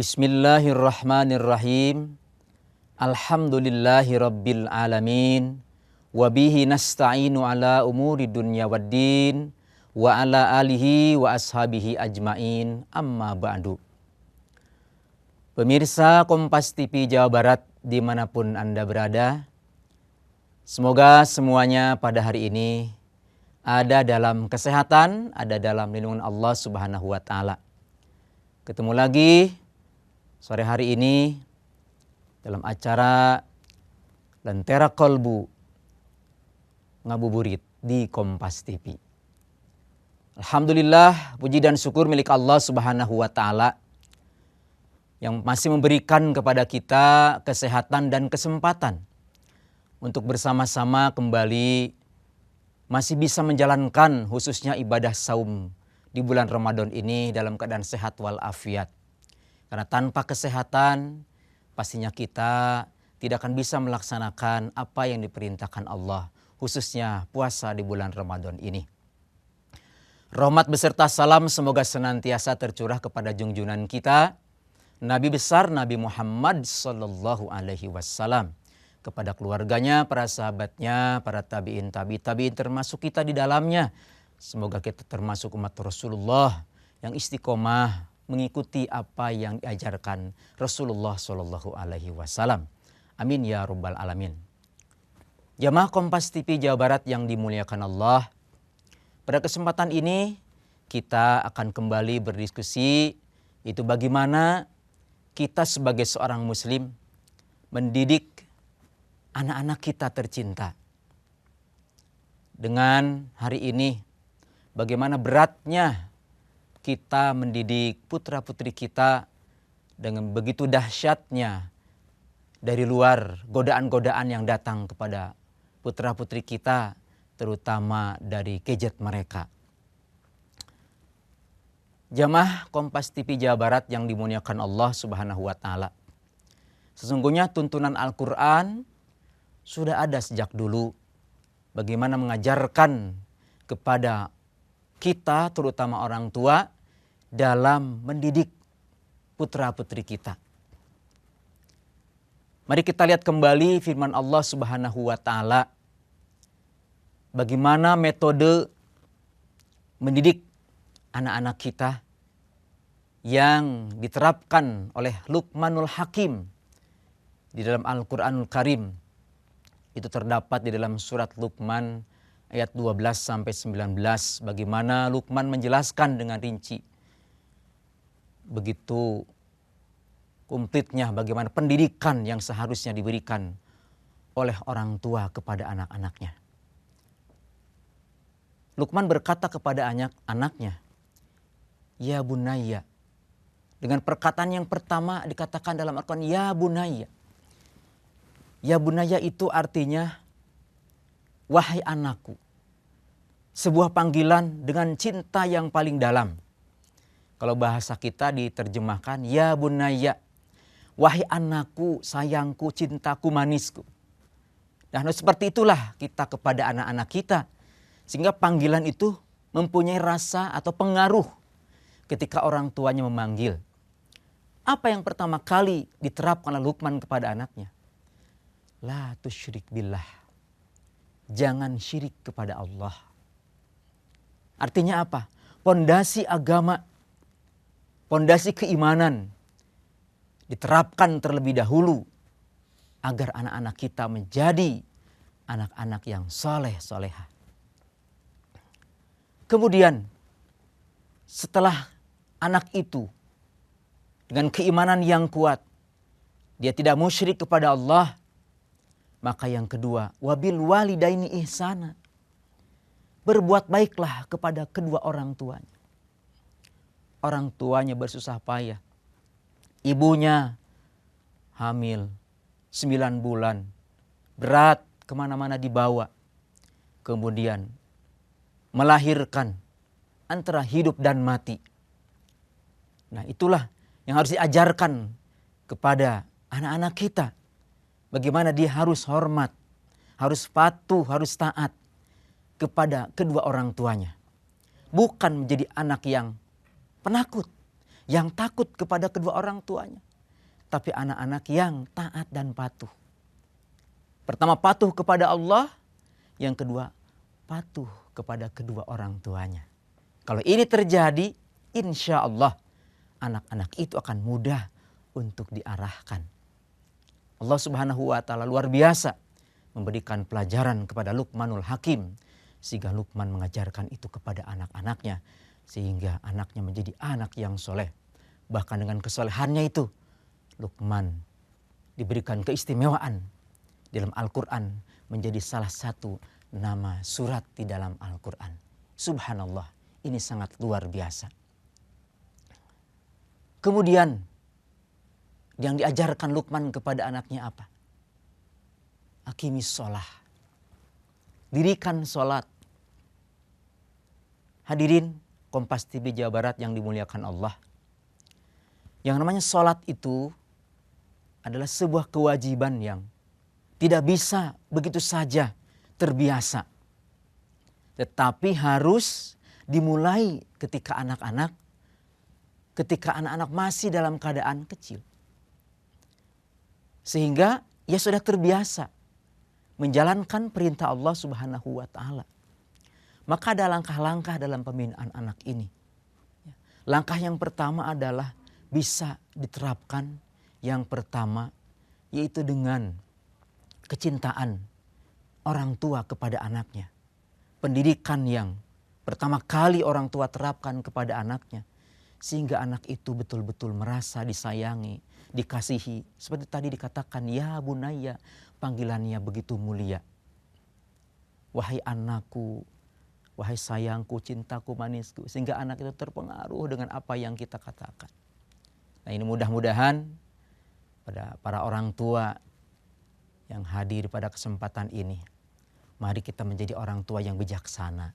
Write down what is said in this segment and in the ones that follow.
Bismillahirrahmanirrahim. Alhamdulillahi rabbil alamin. Wabihi nasta'inu ala umuri dunya waddin. Wa ala alihi wa ashabihi ajmain. Amma ba'du. Pemirsa Kompas TV Jawa Barat dimanapun Anda berada, semoga semuanya pada hari ini ada dalam kesehatan, ada dalam lindungan Allah Subhanahu wa Ta'ala. Ketemu lagi sore hari ini dalam acara Lentera Kolbu Ngabuburit di Kompas TV. Alhamdulillah, puji dan syukur milik Allah Subhanahu wa Ta'ala yang masih memberikan kepada kita kesehatan dan kesempatan untuk bersama-sama kembali masih bisa menjalankan khususnya ibadah saum di bulan Ramadan ini dalam keadaan sehat walafiat. Karena tanpa kesehatan pastinya kita tidak akan bisa melaksanakan apa yang diperintahkan Allah, khususnya puasa di bulan Ramadan ini. Rahmat beserta salam semoga senantiasa tercurah kepada junjungan kita, Nabi besar Nabi Muhammad sallallahu alaihi wasallam, kepada keluarganya, para sahabatnya, para tabi'in termasuk kita di dalamnya. Semoga kita termasuk umat Rasulullah yang istiqomah mengikuti apa yang diajarkan Rasulullah sallallahu alaihi wasallam. Amin ya rabbal alamin. Jamaah Kompas TV Jawa Barat yang dimuliakan Allah, pada kesempatan ini kita akan kembali berdiskusi itu bagaimana kita sebagai seorang muslim mendidik anak-anak kita tercinta. Dengan hari ini bagaimana beratnya kita mendidik putra-putri kita dengan begitu dahsyatnya dari luar godaan-godaan yang datang kepada putra-putri kita, terutama dari gadget mereka. Jamaah Kompas TV Jawa Barat yang dimuliakan Allah Subhanahu wa Ta'ala. Sesungguhnya tuntunan Al-Quran sudah ada sejak dulu bagaimana mengajarkan kepada kita, terutama orang tua, dalam mendidik putra-putri kita. Mari kita lihat kembali firman Allah Subhanahu wa Ta'ala. Bagaimana metode mendidik anak-anak kita yang diterapkan oleh Luqmanul Hakim di dalam Al-Quranul Karim. Itu terdapat di dalam surat Luqman ayat 12-19, bagaimana Luqman menjelaskan dengan rinci. Begitu komplitnya bagaimana pendidikan yang seharusnya diberikan oleh orang tua kepada anak-anaknya. Luqman berkata kepada anaknya, "Ya bunayya." Dengan perkataan yang pertama dikatakan dalam Al-Quran, "Ya bunayya." Ya bunayya itu artinya wahai anakku. Sebuah panggilan dengan cinta yang paling dalam. Kalau bahasa kita diterjemahkan, ya bunayya. Wahai anakku, sayangku, cintaku, manisku. Dan seperti itulah kita kepada anak-anak kita. Sehingga panggilan itu mempunyai rasa atau pengaruh ketika orang tuanya memanggil. Apa yang pertama kali diterapkan oleh Luqman kepada anaknya? La tusyrik billah. Jangan syirik kepada Allah. Artinya apa? Pondasi agama, pondasi keimanan diterapkan terlebih dahulu agar anak-anak kita menjadi anak-anak yang soleh soleha. Kemudian setelah anak itu dengan keimanan yang kuat, dia tidak musyrik kepada Allah, maka yang kedua, wabil walidaini ihsana. Berbuat baiklah kepada kedua orang tuanya. Orang tuanya bersusah payah. Ibunya hamil 9 bulan. Berat kemana-mana dibawa. Kemudian melahirkan antara hidup dan mati. Nah, itulah yang harus diajarkan kepada anak-anak kita. Bagaimana dia harus hormat, harus patuh, harus taat kepada kedua orang tuanya. Bukan menjadi anak yang penakut, yang takut kepada kedua orang tuanya, tapi anak-anak yang taat dan patuh. Pertama patuh kepada Allah, yang kedua patuh kepada kedua orang tuanya. Kalau ini terjadi, insya Allah anak-anak itu akan mudah untuk diarahkan. Allah Subhanahu wa Ta'ala luar biasa memberikan pelajaran kepada Luqmanul Hakim, sehingga Luqman mengajarkan itu kepada anak-anaknya, sehingga anaknya menjadi anak yang soleh. Bahkan dengan kesolehannya itu, Luqman diberikan keistimewaan dalam Al-Quran, menjadi salah satu nama surat di dalam Al-Quran. Subhanallah, ini sangat luar biasa. Kemudian yang diajarkan Luqman kepada anaknya apa? Aqimis sholah. Dirikan sholat. Hadirin Kompas TV Jawa Barat yang dimuliakan Allah. Yang namanya sholat itu adalah sebuah kewajiban yang tidak bisa begitu saja terbiasa. Tetapi harus dimulai ketika anak-anak masih dalam keadaan kecil. Sehingga ia sudah terbiasa menjalankan perintah Allah Subhanahu wa Ta'ala. Maka ada langkah-langkah dalam pembinaan anak ini. Langkah yang pertama adalah bisa diterapkan. Yang pertama yaitu dengan kecintaan orang tua kepada anaknya. Pendidikan yang pertama kali orang tua terapkan kepada anaknya. Sehingga anak itu betul-betul merasa disayangi, dikasihi. Seperti tadi dikatakan, ya bunaya, panggilannya begitu mulia. Wahai anakku, wahai sayangku, cintaku, manisku. Sehingga anak itu terpengaruh dengan apa yang kita katakan. Nah ini mudah-mudahan pada para orang tua yang hadir pada kesempatan ini, mari kita menjadi orang tua yang bijaksana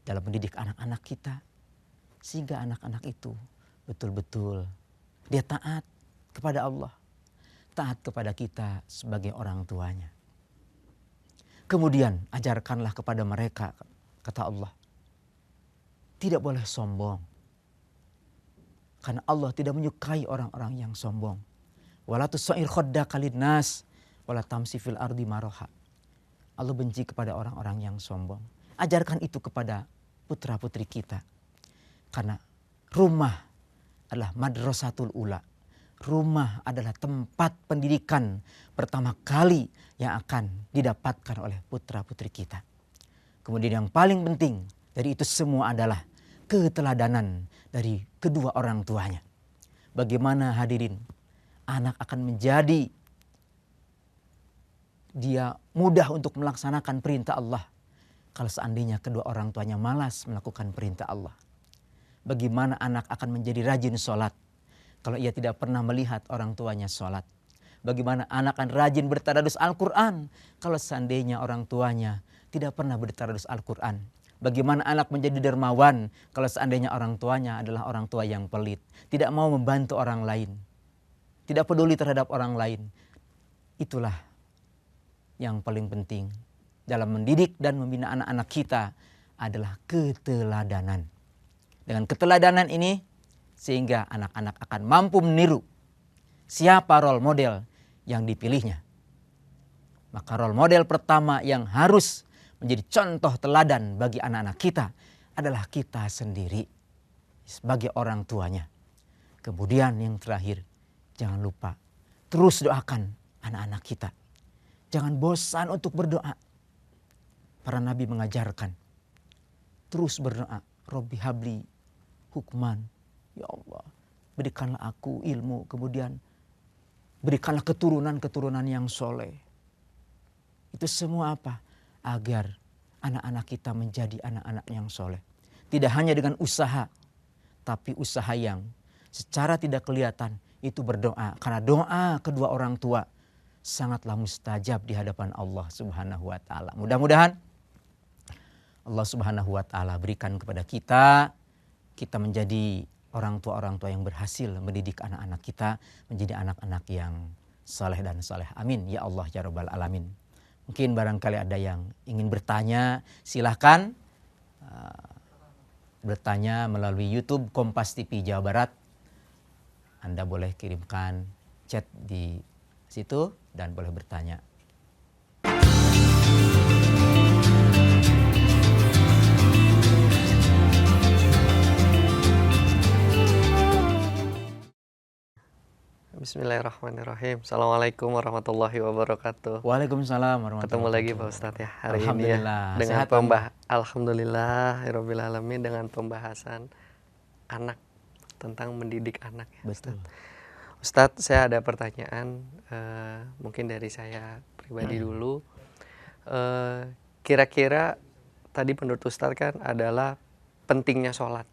dalam mendidik anak-anak kita. Sehingga anak-anak itu betul-betul dia taat kepada Allah, taat kepada kita sebagai orang tuanya. Kemudian ajarkanlah kepada mereka, kata Allah, tidak boleh sombong. Karena Allah tidak menyukai orang-orang yang sombong. Wala tusair khaddaka linnas wala tamsi fil ardi maraha. Allah benci kepada orang-orang yang sombong. Ajarkan itu kepada putra-putri kita. Karena rumah adalah madrasatul ula. Rumah adalah tempat pendidikan pertama kali yang akan didapatkan oleh putra-putri kita. Kemudian yang paling penting dari itu semua adalah keteladanan dari kedua orang tuanya. Bagaimana hadirin anak akan menjadi dia mudah untuk melaksanakan perintah Allah kalau seandainya kedua orang tuanya malas melakukan perintah Allah. Bagaimana anak akan menjadi rajin sholat kalau ia tidak pernah melihat orang tuanya sholat. Bagaimana anak akan rajin bertadarus Al-Quran kalau seandainya orang tuanya tidak pernah bertadarus Al-Quran. Bagaimana anak menjadi dermawan kalau seandainya orang tuanya adalah orang tua yang pelit. Tidak mau membantu orang lain. Tidak peduli terhadap orang lain. Itulah yang paling penting dalam mendidik dan membina anak-anak kita adalah keteladanan. Dengan keteladanan ini sehingga anak-anak akan mampu meniru siapa role model yang dipilihnya. Maka role model pertama yang harus menjadi contoh teladan bagi anak-anak kita adalah kita sendiri sebagai orang tuanya. Kemudian yang terakhir, jangan lupa terus doakan anak-anak kita. Jangan bosan untuk berdoa. Para nabi mengajarkan terus berdoa. Robbi habli hukman. Ya Allah, berikanlah aku ilmu, kemudian berikanlah keturunan-keturunan yang soleh. Itu semua apa? Agar anak-anak kita menjadi anak-anak yang soleh. Tidak hanya dengan usaha, tapi usaha yang secara tidak kelihatan itu berdoa. Karena doa kedua orang tua sangatlah mustajab di hadapan Allah Subhanahu wa Ta'ala. Mudah-mudahan Allah Subhanahu wa Ta'ala berikan kepada kita menjadi orang tua yang berhasil mendidik anak-anak kita menjadi anak-anak yang saleh dan saleh. Amin ya Allah ya Rabbal Alamin. Mungkin barangkali ada yang ingin bertanya, silahkan bertanya melalui YouTube Kompas TV Jawa Barat Anda boleh kirimkan chat di situ dan boleh bertanya. Bismillahirrahmanirrahim. Assalamualaikum warahmatullahi wabarakatuh. Waalaikumsalam warahmatullahi Ketemu lagi wabarakatuh. Pak Ustadz ya hari ini ya Alhamdulillah. dengan Sehat, Bang? Alhamdulillahirabbil alamin dengan pembahasan anak, tentang mendidik anak ya Betul. Ustadz, saya ada pertanyaan mungkin dari saya pribadi dulu. Kira-kira tadi menurut Ustadz kan adalah pentingnya sholat.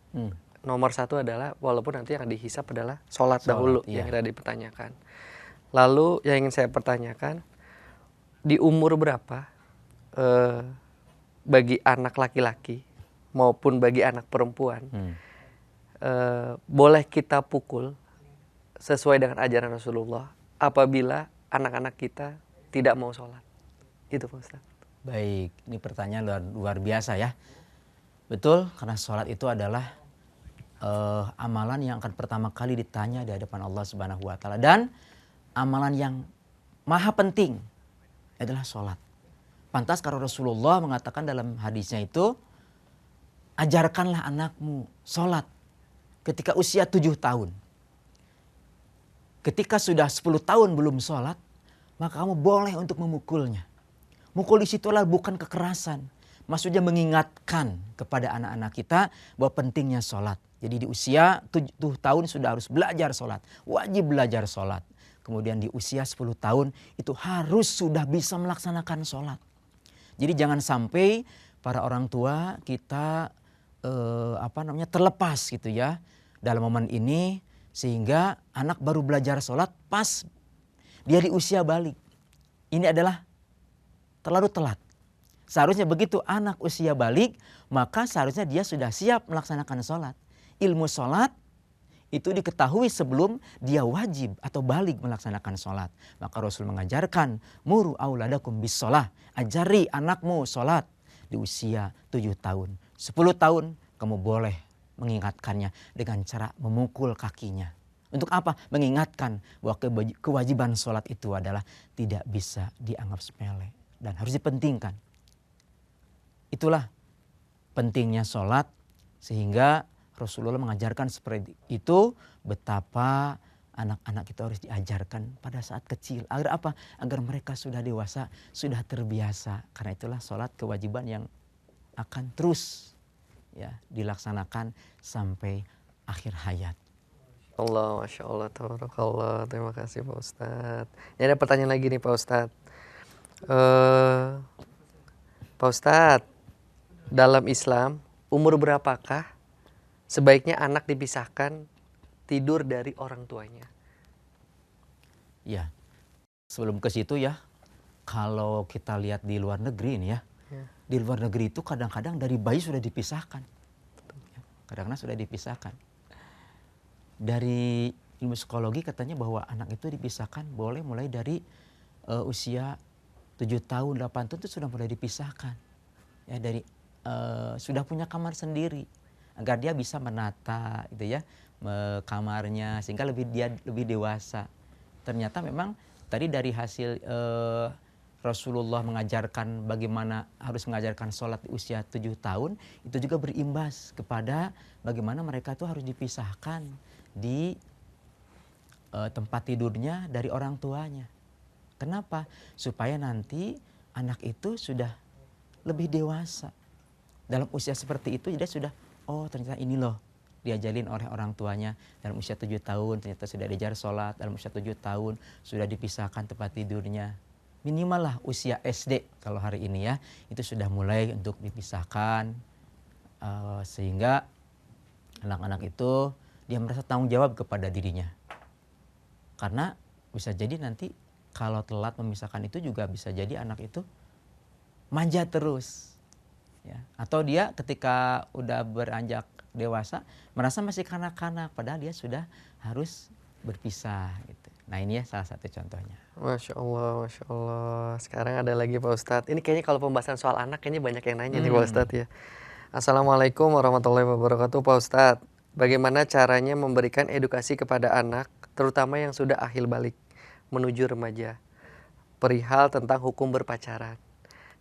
Nomor satu adalah walaupun nanti yang dihisap adalah sholat dahulu yang kita dipertanyakan. Lalu yang ingin saya pertanyakan, di umur berapa bagi anak laki-laki maupun bagi anak perempuan boleh kita pukul sesuai dengan ajaran Rasulullah apabila anak-anak kita tidak mau sholat? Itu Pak Ustadz. Baik, ini pertanyaan luar biasa ya. Betul, karena sholat itu adalah amalan yang akan pertama kali ditanya di hadapan Allah Subhanahu wa taala, dan amalan yang maha penting adalah sholat. Pantas kalau Rasulullah mengatakan dalam hadisnya itu, ajarkanlah anakmu sholat ketika usia 7 tahun. Ketika sudah 10 tahun belum sholat, maka kamu boleh untuk memukulnya. Mukul di situ adalah bukan kekerasan, maksudnya mengingatkan kepada anak-anak kita bahwa pentingnya sholat. Jadi di usia 7 tahun sudah harus belajar sholat. Wajib belajar sholat. Kemudian di usia 10 tahun itu harus sudah bisa melaksanakan sholat. Jadi jangan sampai para orang tua kita terlepas gitu ya dalam momen ini. Sehingga anak baru belajar sholat pas dia di usia balik. Ini adalah terlalu telat. Seharusnya begitu anak usia balik, maka seharusnya dia sudah siap melaksanakan sholat. Ilmu sholat itu diketahui sebelum dia wajib atau balik melaksanakan sholat. Maka Rasul mengajarkan, muru auladakum bis sholah, ajari anakmu sholat di usia 7 tahun. 10 tahun kamu boleh mengingatkannya dengan cara memukul kakinya. Untuk apa? Mengingatkan bahwa kewajiban sholat itu adalah tidak bisa dianggap sepele dan harus dipentingkan. Itulah pentingnya sholat, sehingga Rasulullah mengajarkan seperti itu, betapa anak-anak itu harus diajarkan pada saat kecil. Agar apa? Agar mereka sudah dewasa, sudah terbiasa. Karena itulah sholat kewajiban yang akan terus ya dilaksanakan sampai akhir hayat. Allah, Masya Allah, tabarakallah. Terima kasih Pak Ustadz. Ini ada pertanyaan lagi nih Pak Ustadz. Pak Ustadz, dalam Islam umur berapakah sebaiknya anak dipisahkan tidur dari orang tuanya? Ya, sebelum ke situ ya, kalau kita lihat di luar negeri ini ya, di luar negeri itu kadang-kadang dari bayi sudah dipisahkan. Kadang-kadang sudah dipisahkan. Dari ilmu psikologi katanya bahwa anak itu dipisahkan boleh mulai dari usia 7 tahun, 8 tahun itu sudah mulai dipisahkan. Ya, dari sudah punya kamar sendiri agar dia bisa menata gitu ya kamarnya sehingga dia lebih dewasa. Ternyata memang tadi dari hasil Rasulullah mengajarkan bagaimana harus mengajarkan sholat di usia 7 tahun, itu juga berimbas kepada bagaimana mereka itu harus dipisahkan di tempat tidurnya dari orang tuanya. Kenapa? Supaya nanti anak itu sudah lebih dewasa. Dalam usia seperti itu dia sudah, oh ternyata ini loh diajarin oleh orang tuanya. Dalam usia 7 tahun ternyata sudah diajar sholat. Dalam usia 7 tahun sudah dipisahkan tempat tidurnya. Minimal lah usia SD kalau hari ini ya, itu sudah mulai untuk dipisahkan. Sehingga anak-anak itu dia merasa tanggung jawab kepada dirinya. Karena bisa jadi nanti kalau telat memisahkan itu juga bisa jadi anak itu manja terus. Ya. Atau dia ketika udah beranjak dewasa merasa masih kanak-kanak padahal dia sudah harus berpisah gitu. Nah ini ya salah satu contohnya. Masya Allah, Masya Allah. Sekarang ada lagi Pak Ustadz. Ini kayaknya kalau pembahasan soal anak kayaknya banyak yang nanya nih Pak Ustadz ya. Assalamualaikum warahmatullahi wabarakatuh Pak Ustadz. Bagaimana caranya memberikan edukasi kepada anak terutama yang sudah akhir balik menuju remaja, perihal tentang hukum berpacaran.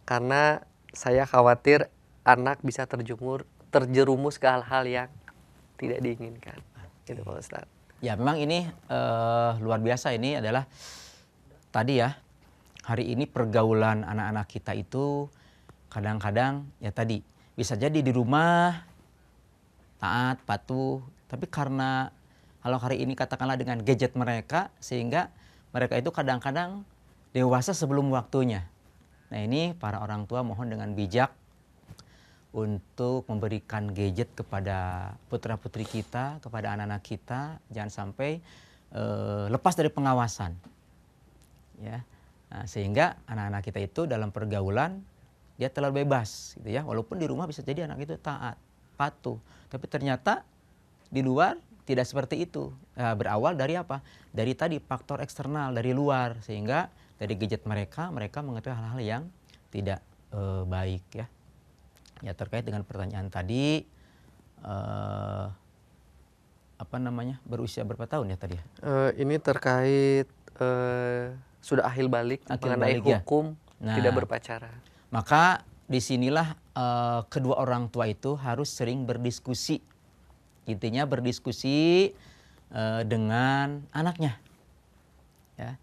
Karena saya khawatir anak bisa terjerumus ke hal-hal yang tidak diinginkan. Gitu Pak Ustadz. Ya memang ini luar biasa, ini adalah tadi ya, hari ini pergaulan anak-anak kita itu kadang-kadang ya tadi bisa jadi di rumah taat, patuh, tapi karena kalau hari ini katakanlah dengan gadget mereka, sehingga mereka itu kadang-kadang dewasa sebelum waktunya. Nah ini para orang tua mohon dengan bijak untuk memberikan gadget kepada putra-putri kita, kepada anak-anak kita, jangan sampai lepas dari pengawasan. Ya. Nah, sehingga anak-anak kita itu dalam pergaulan dia terlalu bebas gitu ya. Walaupun di rumah bisa jadi anak itu taat, patuh, tapi ternyata di luar tidak seperti itu. Berawal dari apa? Dari tadi faktor eksternal dari luar, sehingga dari gadget mereka mengetahui hal-hal yang tidak baik ya. Ya terkait dengan pertanyaan tadi berusia berapa tahun ya tadi? Ini terkait sudah akhir balik mengenai hukum ya? Tidak berpacaran. Maka disinilah kedua orang tua itu harus sering berdiskusi. Intinya berdiskusi dengan anaknya. Ya.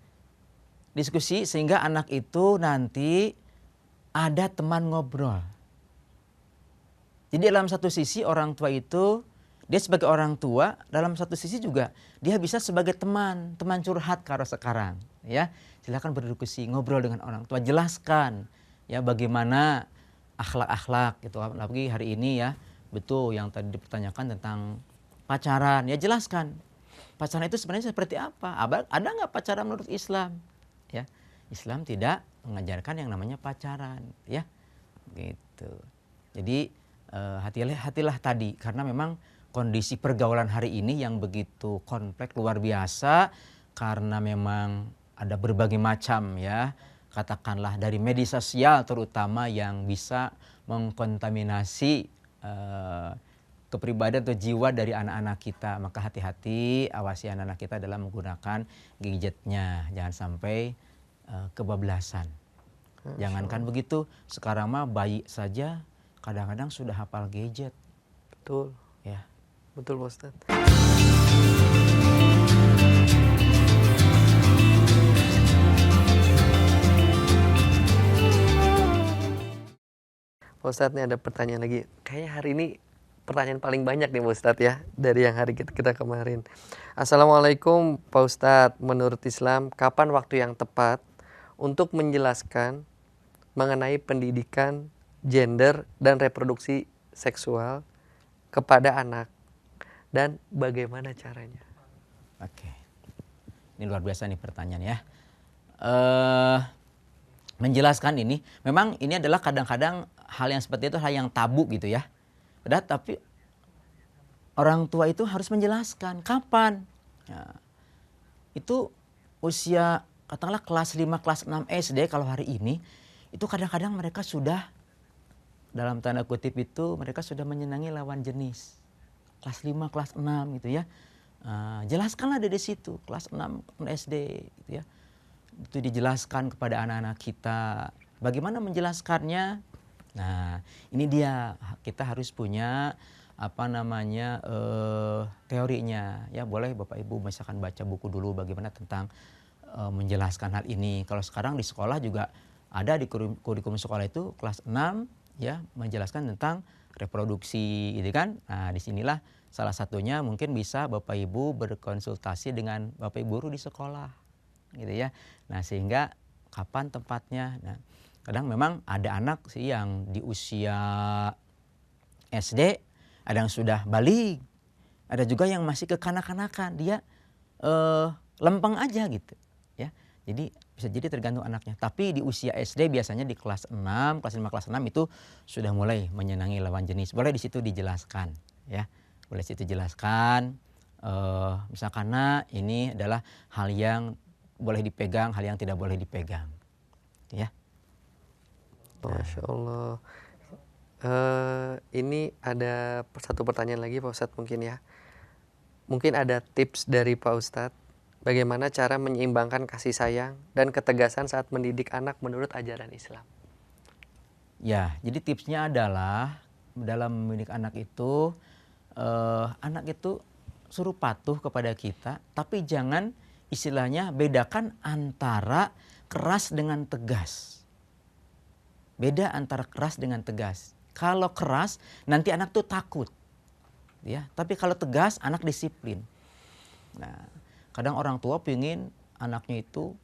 Diskusi sehingga anak itu nanti ada teman ngobrol. Jadi dalam satu sisi orang tua itu, dia sebagai orang tua, dalam satu sisi juga dia bisa sebagai teman curhat kalau sekarang. Ya, silakan berdiskusi, ngobrol dengan orang tua, jelaskan ya bagaimana akhlak-akhlak gitu. Apalagi hari ini ya, betul yang tadi dipertanyakan tentang pacaran, ya jelaskan. Pacaran itu sebenarnya seperti apa? Ada nggak pacaran menurut Islam? Ya, Islam tidak mengajarkan yang namanya pacaran, ya, gitu. Jadi hati-hatilah tadi, karena memang kondisi pergaulan hari ini yang begitu kompleks luar biasa, karena memang ada berbagai macam ya, katakanlah dari media sosial terutama yang bisa mengkontaminasi kepribadian atau jiwa dari anak-anak kita. Maka hati-hati, awasi anak-anak kita dalam menggunakan gadgetnya, jangan sampai kebablasan. Jangankan begitu, sekarang mah bayi saja kadang-kadang sudah hafal gadget. Betul. Ya. Betul Pak Ustadz. Pak Ustadz, nih ada pertanyaan lagi. Kayaknya hari ini pertanyaan paling banyak nih Pak Ustadz ya, dari yang hari kita kemarin. Assalamualaikum Pak Ustadz, menurut Islam kapan waktu yang tepat untuk menjelaskan mengenai pendidikan gender dan reproduksi seksual kepada anak, dan bagaimana caranya? Oke, ini luar biasa nih pertanyaan ya. Menjelaskan ini, memang ini adalah kadang-kadang hal yang seperti itu hal yang tabu gitu ya. Tapi orang tua itu harus menjelaskan kapan. Ya, itu usia katakanlah kelas 5, kelas 6 SD kalau hari ini, itu kadang-kadang mereka sudah dalam tanda kutip itu mereka sudah menyenangi lawan jenis. Kelas 5, kelas 6 gitu ya. Jelaskanlah dari situ, kelas 6 SD gitu ya. Itu dijelaskan kepada anak-anak kita. Bagaimana menjelaskannya? Nah, ini dia, kita harus punya teorinya. Ya boleh Bapak Ibu misalkan baca buku dulu bagaimana tentang menjelaskan hal ini. Kalau sekarang di sekolah juga ada di kurikulum sekolah itu kelas 6 ya, menjelaskan tentang reproduksi gitu kan. Nah, disinilah salah satunya mungkin bisa Bapak Ibu berkonsultasi dengan Bapak Ibu guru di sekolah gitu ya. Nah, sehingga kapan tempatnya. Nah, kadang memang ada anak sih yang di usia SD, ada yang sudah balik, ada juga yang masih kekanak-kanakan, dia lempeng aja gitu ya. Jadi bisa jadi tergantung anaknya. Tapi di usia SD biasanya di kelas 6, kelas 5, kelas 6 itu sudah mulai menyenangi lawan jenis. Boleh di situ dijelaskan ya. Boleh di situ dijelaskan misalkan ini adalah hal yang boleh dipegang, hal yang tidak boleh dipegang. Ya. Masya Allah. Ini ada satu pertanyaan lagi Pak Ustadz mungkin ya. Mungkin ada tips dari Pak Ustadz Bagaimana cara menyeimbangkan kasih sayang dan ketegasan saat mendidik anak menurut ajaran Islam? Ya, jadi tipsnya adalah dalam mendidik anak itu suruh patuh kepada kita, tapi jangan istilahnya bedakan antara keras dengan tegas. Beda antara keras dengan tegas. Kalau keras nanti anak tuh takut, ya. Tapi kalau tegas anak disiplin. Nah, kadang orang tua pingin anaknya itu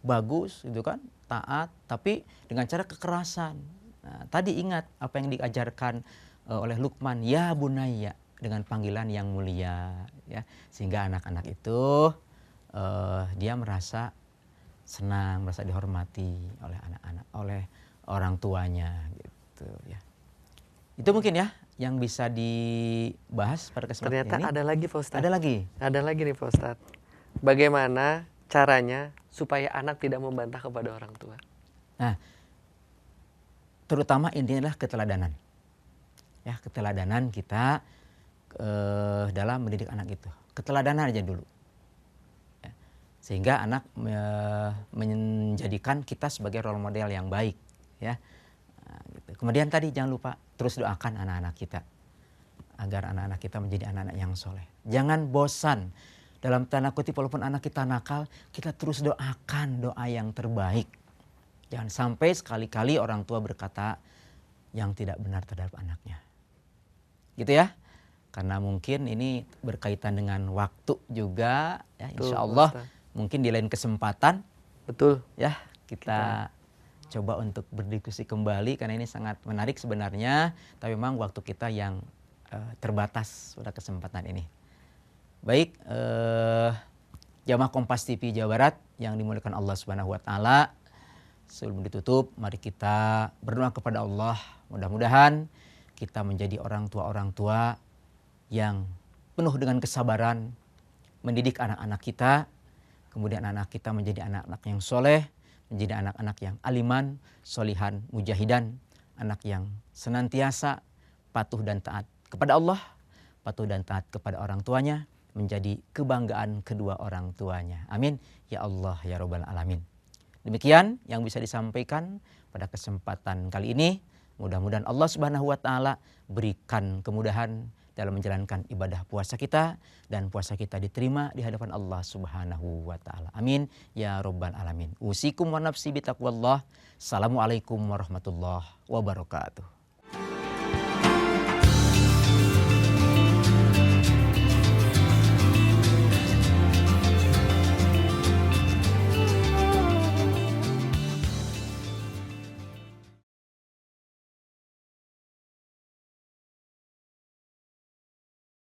bagus, gitu kan, taat, tapi dengan cara kekerasan. Nah, tadi ingat apa yang diajarkan oleh Luqman, ya bunayya, dengan panggilan yang mulia, ya, sehingga anak-anak itu dia merasa senang, merasa dihormati oleh anak-anak, oleh orang tuanya, gitu ya. Itu mungkin ya yang bisa dibahas pada kesempatan ini. Ternyata ada lagi, Pak Ustadz. Ada lagi. Ada lagi nih, Pak Ustadz. Bagaimana caranya supaya anak tidak membantah kepada orang tua? Nah, terutama intinya adalah keteladanan. Ya, keteladanan kita dalam mendidik anak itu. Keteladanan aja dulu. Ya, sehingga anak menjadikan kita sebagai role model yang baik, ya. Nah, gitu. Kemudian tadi jangan lupa terus doakan anak-anak kita agar anak-anak kita menjadi anak-anak yang soleh. Jangan bosan. Dalam tanda kutip, walaupun anak kita nakal, kita terus doakan doa yang terbaik. Jangan sampai sekali-kali orang tua berkata yang tidak benar terhadap anaknya. Gitu ya. Karena mungkin ini berkaitan dengan waktu juga, ya, insya Allah mungkin di lain kesempatan, betul, ya, kita coba untuk berdiskusi kembali, karena ini sangat menarik sebenarnya, tapi memang waktu kita yang terbatas pada kesempatan ini. Baik, jamaah Kompas TV Jawa Barat yang dimuliakan Allah Subhanahu wa taala, sebelum ditutup mari kita berdoa kepada Allah, mudah-mudahan kita menjadi orang tua yang penuh dengan kesabaran mendidik anak-anak kita, kemudian anak kita menjadi anak-anak yang soleh, menjadi anak-anak yang aliman, solihan, mujahidan, anak yang senantiasa patuh dan taat kepada Allah, patuh dan taat kepada orang tuanya, menjadi kebanggaan kedua orang tuanya. Amin. Ya Allah, ya Rabbal Alamin. Demikian yang bisa disampaikan pada kesempatan kali ini. Mudah-mudahan Allah Subhanahu wa taala berikan kemudahan dalam menjalankan ibadah puasa kita, dan puasa kita diterima di hadapan Allah Subhanahu wa taala. Amin ya Rabbal Alamin. Usikum wa nafsi bitaqwallah. Assalamualaikum warahmatullahi wabarakatuh.